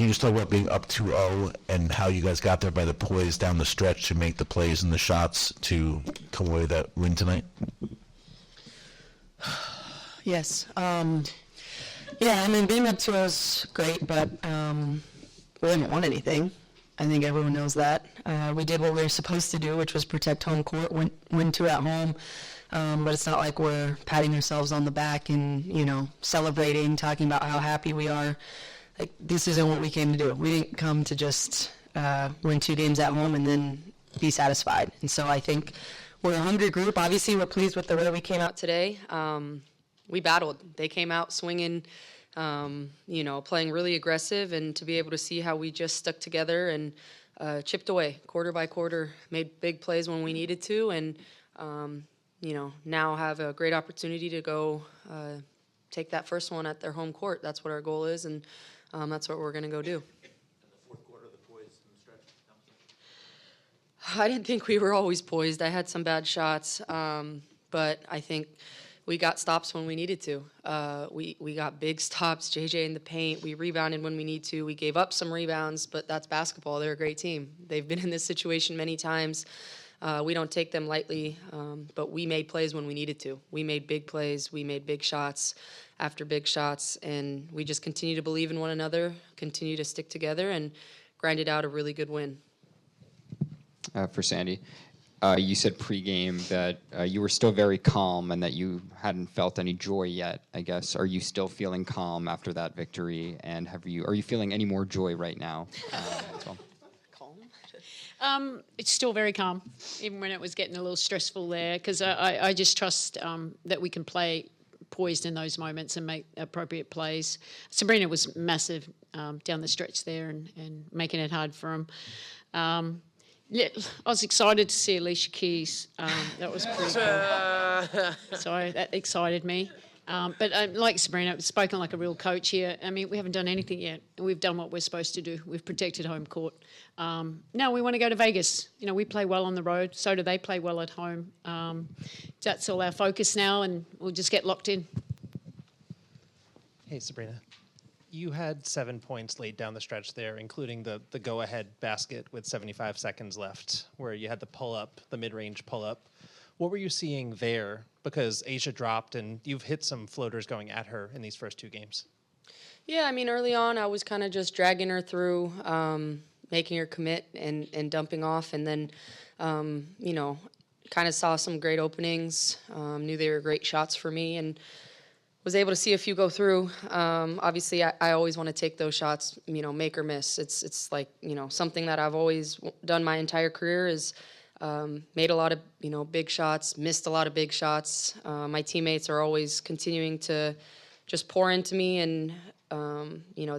can you just talk about being up 2-0 and how you guys got there by the poise down the stretch to make the plays and the shots to come away with that win tonight? Yes. Yeah, I mean, being up 2-0 is great, but we haven't won anything. I think everyone knows that. We did what we were supposed to do, which was protect home court, win 2 at home. But it's not like we're patting ourselves on the back and, celebrating, talking about how happy we are. Like, this isn't what we came to do. We didn't come to just win 2 games at home and then be satisfied. And so I think we're a hungry group. Obviously, we're pleased with the way we came out today. We battled. They came out swinging, playing really aggressive, and to be able to see how we just stuck together and chipped away quarter by quarter, made big plays when we needed to, and, now have a great opportunity to go take that first one at their home court. That's what our goal is, and that's what we're going to go do. I didn't think we were always poised. I had some bad shots, but I think we got stops when we needed to. We got big stops, JJ in the paint. We rebounded when we need to. We gave up some rebounds, but that's basketball. They're a great team. They've been in this situation many times. We don't take them lightly, but we made plays when we needed to. We made big plays. We made big shots after big shots, and we just continue to believe in one another, continue to stick together, and grinded out a really good win. For Sandy, you said pregame that you were still very calm and that you hadn't felt any joy yet, I guess. Are you still feeling calm after that victory? And are you feeling any more joy right now as well? It's still very calm, even when it was getting a little stressful there, because I just trust that we can play poised in those moments and make appropriate plays. Sabrina was massive down the stretch there and making it hard for him. Yeah, I was excited to see Alicia Keys. That was pretty cool. So that excited me. But like Sabrina, I've spoken like a real coach here. I mean, we haven't done anything yet. We've done what we're supposed to do. We've protected home court. Now we want to go to Vegas. We play well on the road. So do they play well at home. That's all our focus now, and we'll just get locked in. Hey, Sabrina. You had 7 points late down the stretch there, including the go-ahead basket with 75 seconds left, where you had the pull-up, the mid-range pull-up. What were you seeing there? Because Asia dropped, and you've hit some floaters going at her in these first 2 games. Yeah, I mean, early on, I was kind of just dragging her through, making her commit and dumping off, and then, kind of saw some great openings, knew they were great shots for me, and was able to see a few go through. Obviously, I always want to take those shots, make or miss. It's like, something that I've always done my entire career is made a lot of, big shots, missed a lot of big shots. My teammates are always continuing to just pour into me, and,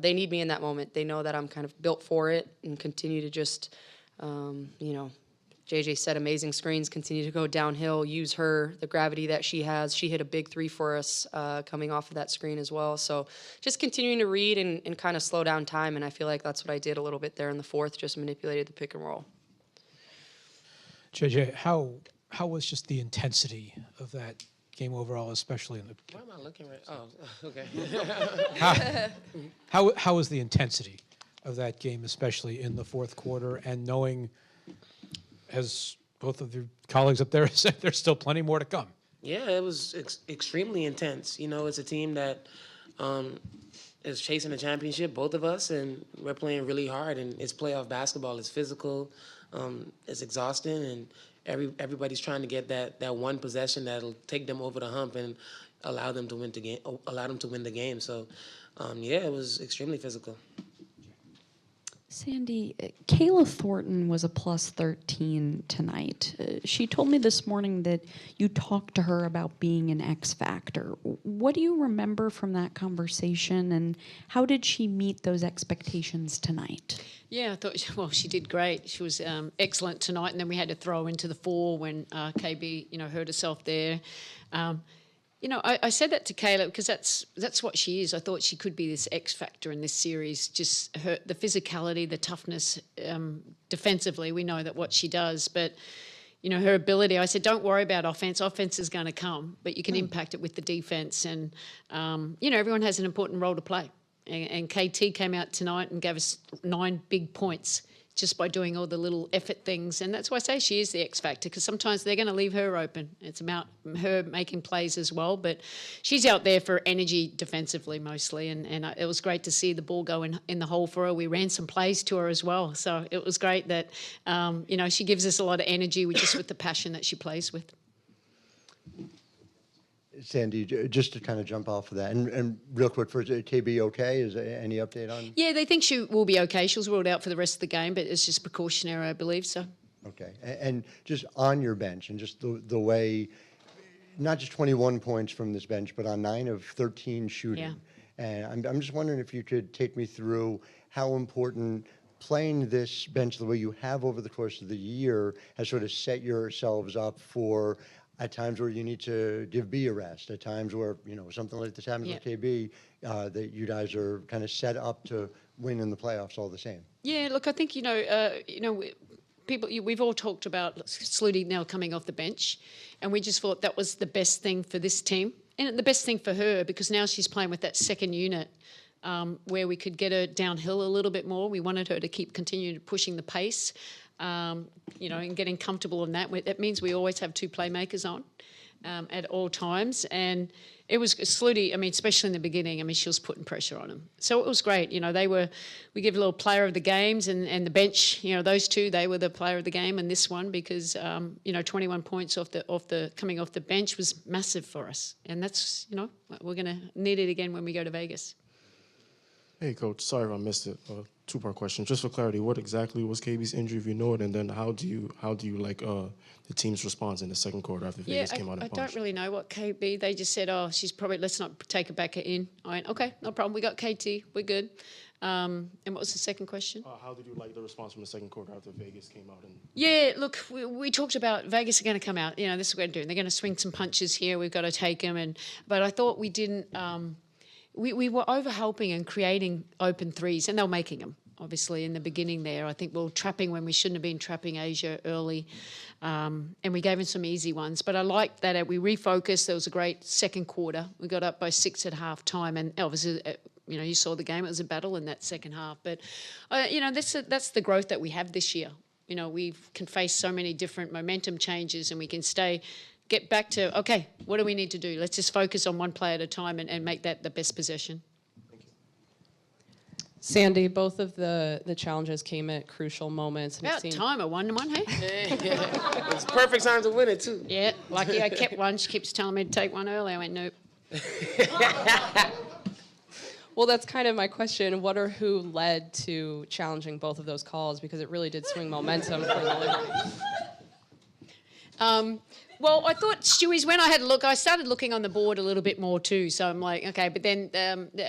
they need me in that moment. They know that I'm kind of built for it and continue to just, JJ said amazing screens, continue to go downhill, use the gravity that she has. She hit a big 3 for us coming off of that screen as well. So just continuing to read and kind of slow down time, and I feel like that's what I did a little bit there in the fourth, just manipulated the pick and roll. JJ, how was just the intensity of that game overall, especially in the... Why am I looking right? Oh, okay. How was the intensity of that game, especially in the fourth quarter, and knowing, as both of your colleagues up there said, there's still plenty more to come? Yeah, it was extremely intense. It's a team that is chasing a championship, both of us, and we're playing really hard, and it's playoff basketball. It's physical. It's exhausting, and everybody's trying to get that one possession that'll take them over the hump and allow them to win the game. So, it was extremely physical. Sandy, Kayla Thornton was a plus 13 tonight. She told me this morning that you talked to her about being an X factor. What do you remember from that conversation, and how did she meet those expectations tonight? Yeah, I thought, she did great. She was excellent tonight, and then we had to throw into the 4 when KB, hurt herself there. I said that to Kayla because that's what she is. I thought she could be this X factor in this series. Just the physicality, the toughness, defensively. We know that what she does, but her ability. I said, don't worry about offense. Offense is going to come, but you can impact it with the defense. And everyone has an important role to play. And KT came out tonight and gave us 9 big points just by doing all the little effort things. And that's why I say she is the X factor, because sometimes they're going to leave her open. It's about her making plays as well. But she's out there for energy defensively mostly. And it was great to see the ball go in the hole for her. We ran some plays to her as well. So it was great that, she gives us a lot of energy just with the passion that she plays with. Sandy, just to kind of jump off of that, and real quick, first, KB okay? Is there any update on? Yeah, they think she will be okay. She was ruled out for the rest of the game, but it's just precautionary, I believe, so. Okay, and just on your bench, and just the way, not just 21 points from this bench, but on 9 of 13 shooting. Yeah. And I'm just wondering if you could take me through how important playing this bench the way you have over the course of the year has sort of set yourselves up for at times where you need to give B a rest, at times where, something like this happens with KB, that you guys are kind of set up to win in the playoffs all the same. Yeah, look, I think, we've all talked about Sluty now coming off the bench, and we just thought that was the best thing for this team and the best thing for her, because now she's playing with that second unit where we could get her downhill a little bit more. We wanted her to continuing pushing the pace. And getting comfortable in that. That means we always have 2 playmakers on at all times. And it was Sluty, especially in the beginning, she was putting pressure on them. So it was great. We give a little player of the games and the bench, those 2, they were the player of the game and this one because, 21 points coming off the bench was massive for us. And that's, we're going to need it again when we go to Vegas. Hey, Coach. Sorry if I missed it. 2-part question. Just for clarity, what exactly was KB's injury, if you know it, and then how do you like the team's response in the second quarter after Vegas came out and I punched? don't really know what KB. They just said, she's probably, let's not take her back in. I went, okay, no problem. We got KT. We're good. And what was the second question? How did you like the response from the second quarter after Vegas came out? Yeah, look, we talked about Vegas are going to come out. This is what we're going to do. They're going to swing some punches here. We've got to take them. But I thought we didn't. We were overhelping and creating open threes, and they were making them. Obviously, in the beginning there, I think we were trapping when we shouldn't have been trapping Asia early, and we gave them some easy ones. But I liked that we refocused. There was a great second quarter. We got up by 6 at half time, and obviously, you saw the game. It was a battle in that second half. But, that's the growth that we have this year. We can face so many different momentum changes, and we can get back to, okay, what do we need to do? Let's just focus on one play at a time and make that the best possession. Sandy, both of the challenges came at crucial moments. And About time, a 1-1, hey? It's perfect time to win it, too. Yeah, lucky I kept one. She keeps telling me to take one early. I went, nope. Well, that's kind of my question. What or who led to challenging both of those calls? Because it really did swing momentum for the Liberty. Well, I thought Stewie's, when I had a look, I started looking on the board a little bit more too. So I'm like, okay, but then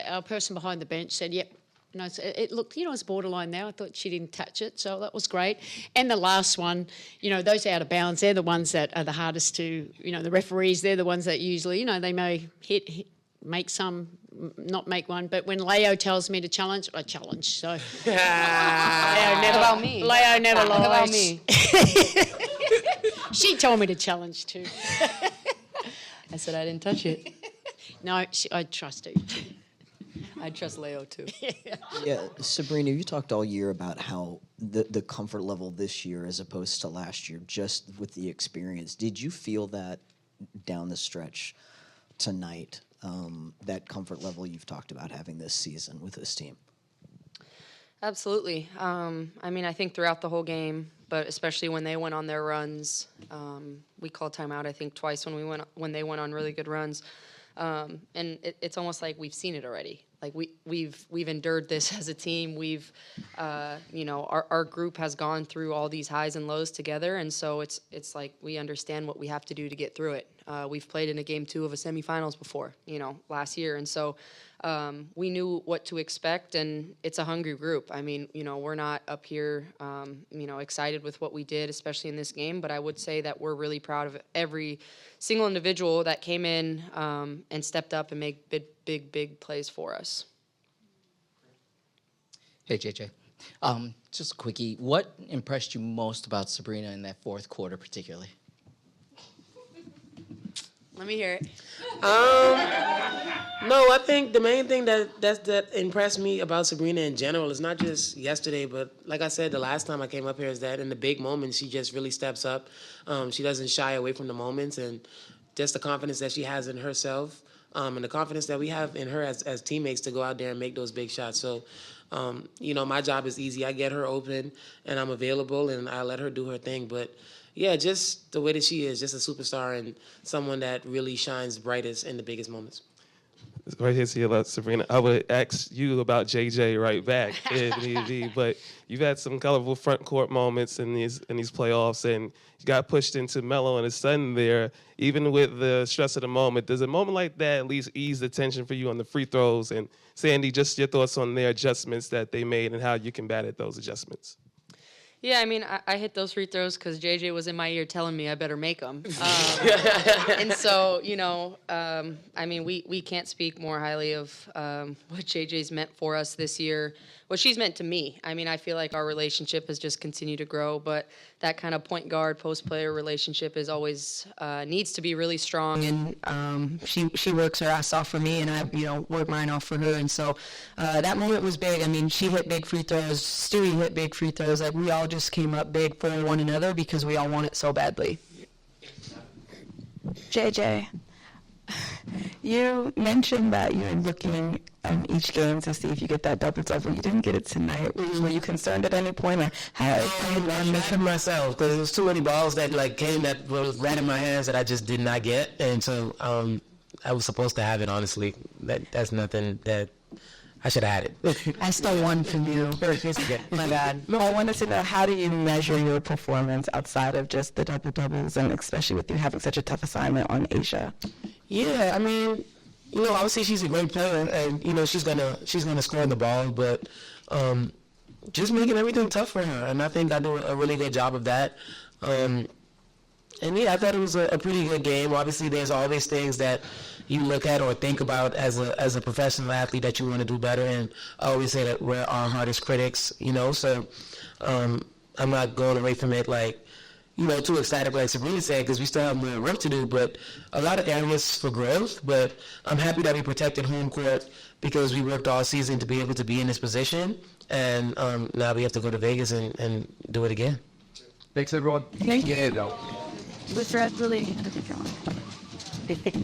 our person behind the bench said, yep. It looked, it's borderline there. I thought she didn't touch it, so that was great. And the last one, those out of bounds, they're the ones that are the hardest to, the referees, they're the ones that usually, they may make some, not make one. But when Leo tells me to challenge, I challenge. So Leo never, about me? Leo never lies. What about me? She told me to challenge too. I said I didn't touch it. No, I trust her. I trust Leo too. Yeah, Sabrina, you talked all year about how the comfort level this year as opposed to last year, just with the experience. Did you feel that down the stretch tonight, that comfort level you've talked about having this season with this team? Absolutely. I think throughout the whole game, but especially when they went on their runs, we called timeout, I think, twice when they went on really good runs. And it's almost like we've seen it already. Like we've endured this as a team. We've, our group has gone through all these highs and lows together, and so it's like we understand what we have to do to get through it. We've played in a game 2 of a semifinals before, last year, and so we knew what to expect. And it's a hungry group. We're not up here, excited with what we did, especially in this game. But I would say that we're really proud of every single individual that came in and stepped up and made big plays for us. Hey, JJ. Just a quickie. What impressed you most about Sabrina in that fourth quarter particularly? Let me hear it. No, I think the main thing that impressed me about Sabrina in general is not just yesterday, but like I said, the last time I came up here, is that in the big moments, she just really steps up. She doesn't shy away from the moments, and just the confidence that she has in herself, and the confidence that we have in her as teammates to go out there and make those big shots. So, my job is easy. I get her open, and I'm available, and I let her do her thing. But yeah, just the way that she is, just a superstar and someone that really shines brightest in the biggest moments. Right here to your left, Sabrina. I would ask you about JJ right back if need be, but you've had some colorful front court moments in these playoffs, and you got pushed into Melo and his son there. Even with the stress of the moment, does a moment like that at least ease the tension for you on the free throws? And Sandy, just your thoughts on their adjustments that they made and how you combated those adjustments. Yeah, I mean, I hit those free throws because JJ was in my ear telling me I better make them. And so, I mean, we can't speak more highly of what JJ's meant for us this year, what she's meant to me. I mean, I feel like our relationship has just continued to grow, but that kind of point guard, post player relationship is always needs to be really strong. And she works her ass off for me, and I work mine off for her. And so that moment was big. I mean, she hit big free throws. Stewie hit big free throws. Like, we all just came up big for one another because we all want it so badly. JJ, you mentioned that you're looking each game to see if you get that double-double. You didn't get it tonight. Were you concerned at any point? I'm missing myself because there's too many balls that came that was right in my hands that I just did not get, and so I was supposed to have it. Honestly, that's nothing that I should have had it. I stole one from you. My bad. No, I wanted to know, how do you measure your performance outside of just the double-doubles, and especially with you having such a tough assignment on Asia? Yeah, I mean, obviously she's a great player, and she's gonna score the ball, but just making everything tough for her, and I think I do a really good job of that. And yeah, I thought it was a pretty good game. Obviously, there's always things that you look at or think about as a professional athlete that you want to do better. And I always say that we're our hardest critics, So I'm not going away from it too excited, like Sabrina said, because we still have more work to do. But a lot of areas for growth. But I'm happy that we protected home court because we worked all season to be able to be in this position. And now we have to go to Vegas and do it again. Thanks, everyone. Thank you. Yeah, no. Was really